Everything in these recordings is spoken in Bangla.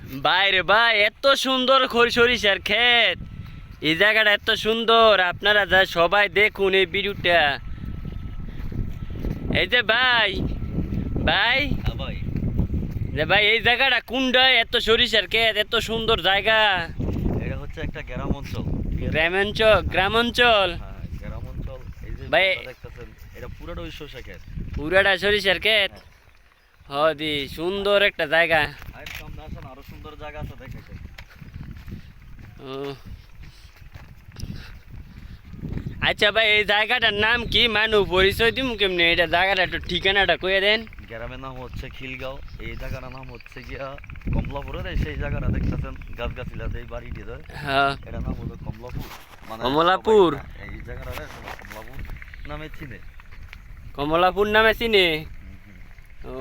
বাইরে ভাই এত সুন্দর সরিষার ক্ষেত, এই জায়গাটা এত সুন্দর, আপনারা যা সবাই দেখুন এই ভিডিওটা। এই যে ভাই ভাই ভাই যে ভাই এই জায়গাটা কোনটায়? এত সরিষার ক্ষেত, এত সুন্দর জায়গা। এটা হচ্ছে একটা গ্রাম অঞ্চল। গ্রাম অঞ্চল। হ্যাঁ, গ্রাম অঞ্চল। এই যে ভাই দেখতেছেন এটা পুরোটাই সরষে ক্ষেত। পুরাটা সরিষার ক্ষেত। হদি সুন্দর একটা জায়গা। আর সামনে আসেন, আরো সুন্দর জায়গা আছে দেখাইতে। ও আচ্ছা ভাই, এই জায়গাটার নাম কি? মানুষ পরিচয় দিম কেমনে? এটা জায়গাটা একটু ঠিকানাটা কয়ে দেন। গ্রামের নাম হচ্ছে খিলগাঁও। এই জায়গাটার নাম হচ্ছে গিয়া কমলাপুরের। সেই জায়গাটা দেখতেছেন গাছ গাছিলা যে বাড়িটি ধরে, হ্যাঁ, এটা নাম হলো কমলাপুর। কমলাপুর। এই জায়গাটা কমলাপুর নামে চিনে। কমলাপুর নামে চিনে। ও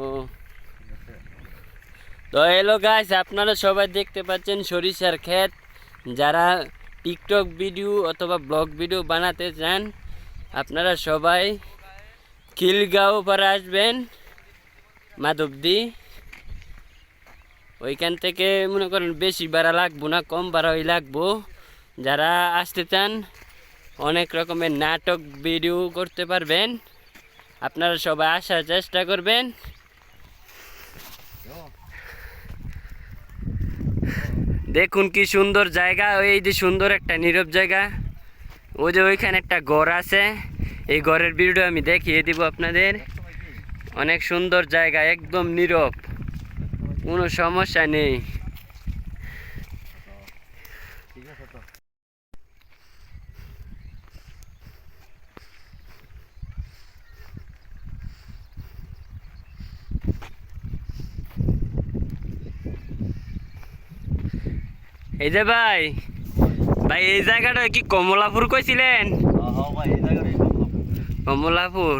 ঠিক আছে। তো হ্যালো গাইস, আপনারা সবাই দেখতে পাচ্ছেন সরিষার ক্ষেত। যারা টিকটক ভিডিও অথবা ব্লগ ভিডিও বানাতে চান, আপনারা সবাই খিলগাঁও পারে আসবেন, মাধবদী। ওইখান থেকে মনে করেন বেশি ভাড়া লাগবো না, কম ভাড়াই লাগবো। যারা আসতে চান অনেক রকমের নাটক ভিডিও করতে পারবেন। আপনারা সবাই আসার চেষ্টা করবেন। দেখুন কি সুন্দর জায়গা, এই যে সুন্দর একটা নীরব জায়গা। ওই যে ওইখানে একটা ঘর আছে, এই ঘরের ভিডিও আমি দেখিয়ে দিব আপনাদের। অনেক সুন্দর জায়গা, একদম নীরব, কোনো সমস্যা নেই। ঠিক আছে তো। এই যে ভাই ভাই এই জায়গাটা কি কমলাপুর কইছিলেন? হ্যাঁ ভাই, এই জায়গাটাই কমলাপুর। কমলাপুর।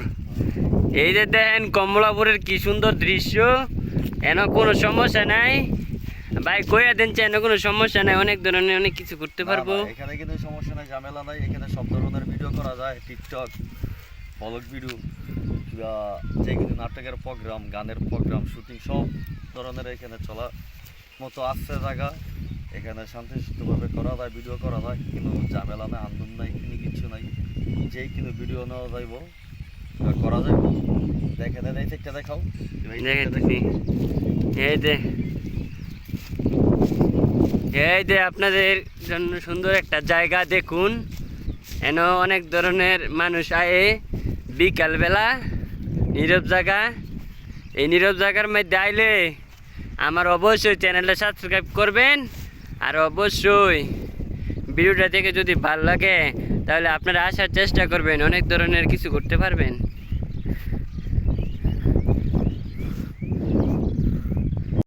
এই যে দেখেন কমলাপুরের কি সুন্দর দৃশ্য, এন কোনো সমস্যা নাই ভাই, কইয়া দেন এন কোনো সমস্যা নাই, অনেক ধরনের অনেক কিছু করতে পারবো। এখানে কিন্তু সমস্যা নাই, ঝামেলা নাই। এখানে সব ধরনের ভিডিও করা যায়, টিকটক, ব্লগ ভিডিও, যে কিন্তু নাটকের প্রোগ্রাম, গানের প্রোগ্রাম, শুটিং সব ধরনের এখানে চলা মতো আছে জায়গা। এখানে শান্তিসুষ্ঠুভাবে করা যায়, ভিডিও করা যায়, কোনো ঝামেলা নাই, আন্দোলন নাই, কোনো কিছু নাই। যেই কিন্তু ভিডিও নেওয়া যাইব, করা যাইব। দেখে দেয় এই থেকে দেখাও। এই যে এই যে আপনাদের জন্য সুন্দর একটা জায়গা দেখুন। এন অনেক ধরনের মানুষ আয়ে বিকালবেলা, নীরব জায়গা। এই নীরব জায়গার মধ্যে আইলে আমার অবশ্যই চ্যানেলটা সাবস্ক্রাইব করবেন। আর অবশ্যই ভিডিওটা দেখে যদি ভালো লাগে তাহলে আপনারা আসার চেষ্টা করবেন, অনেক ধরনের কিছু করতে পারবেন।